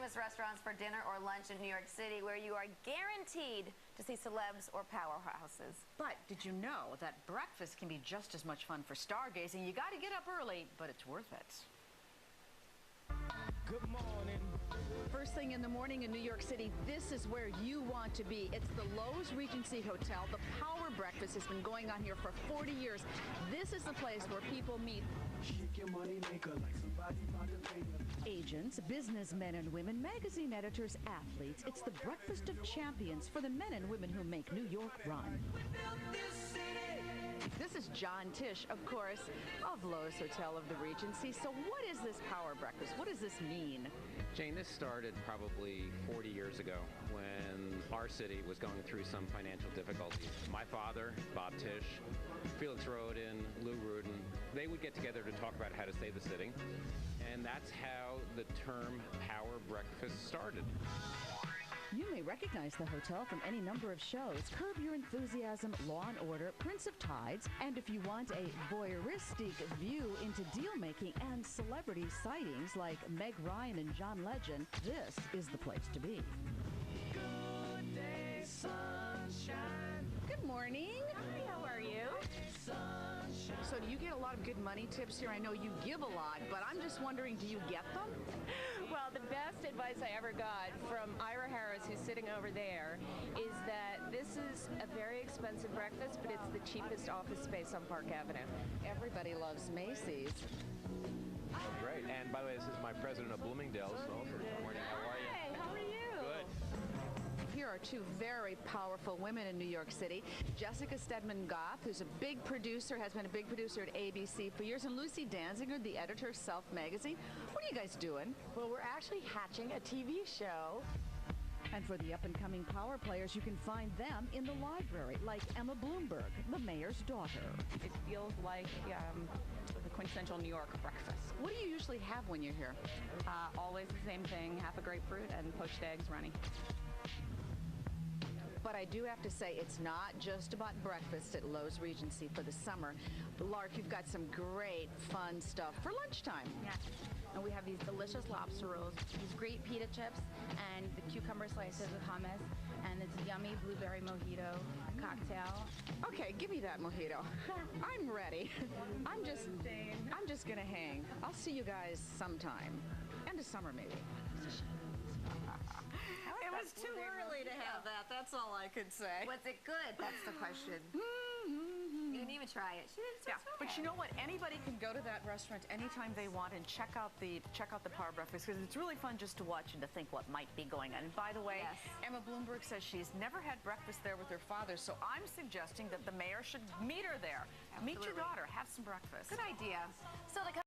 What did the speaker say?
famous restaurants for dinner or lunch in New York City where you are guaranteed to see celebs or powerhouses. But did you know that breakfast can be just as much fun for stargazing? You got to get up early, but it's worth it. Good morning. First thing in the morning in New York City, this is where you want to be. It's the Lowe's Regency Hotel. The Power Breakfast has been going on here for 40 years. This is the place where people meet agents, businessmen and women, magazine editors, athletes. It's the breakfast of champions for the men and women who make New York run. This is John Tisch, of course, of Lowe's Hotel of the Regency. So what is this Power Breakfast? What does this mean? Jane, this started probably 40 years ago when our city was going through some financial difficulties. My father, Bob Tisch, Felix Rodin, Lou Rudin, they would get together to talk about how to save the city. And that's how the term Power Breakfast started. You may recognize the hotel from any number of shows: Curb Your Enthusiasm, Law & Order, Prince of Tides, and if you want a voyeuristic view into deal-making and celebrity sightings like Meg Ryan and John Legend, this is the place to be. Good day, sunshine. Good morning. Hi, how are you? Sunshine. So do you get a lot of good money tips here? I know you give a lot, but I'm just wondering, do you get them? Well, the best advice I ever got from Ira Harris, who's sitting over there, is that this is a very expensive breakfast, but it's the cheapest office space on Park Avenue. Everybody loves Macy's. Great. And by the way, this is my president of Bloomingdale's. Good morning. How are you? Hey, how are you? Good. Here are two very powerful women in New York City. Jessica Stedman Goff, who's a big producer, has been a big producer at ABC for years, and Lucy Danziger, the editor of Self Magazine. What are you guys doing? Well, we're actually hatching a TV show. And for the up-and-coming power players, you can find them in the library, like Emma Bloomberg, the mayor's daughter. It feels like the quintessential New York breakfast. What do you usually have when you're here? Always the same thing: half a grapefruit and poached eggs runny. But I do have to say, it's not just about breakfast at Lowe's Regency for the summer. Lark, you've got some great, fun stuff for lunchtime. Yeah. And we have these delicious lobster rolls, these great pita chips, and the cucumber slices with hummus, and this yummy blueberry mojito cocktail. Okay, give me that mojito. I'm ready. I'm just gonna hang. I'll see you guys sometime. End of summer, maybe. It was too early to have that. That's all I could say. Was it good? That's the question. You didn't even try it. She didn't Yeah, but you know what? Anybody can go to that restaurant anytime they want and check out the Power Breakfast, because it's really fun just to watch and to think what might be going on. And by the way, Yes. Emma Bloomberg says she's never had breakfast there with her father, so I'm suggesting that the mayor should meet her there. Meet your Absolutely. daughter. Have some breakfast. Good idea. So the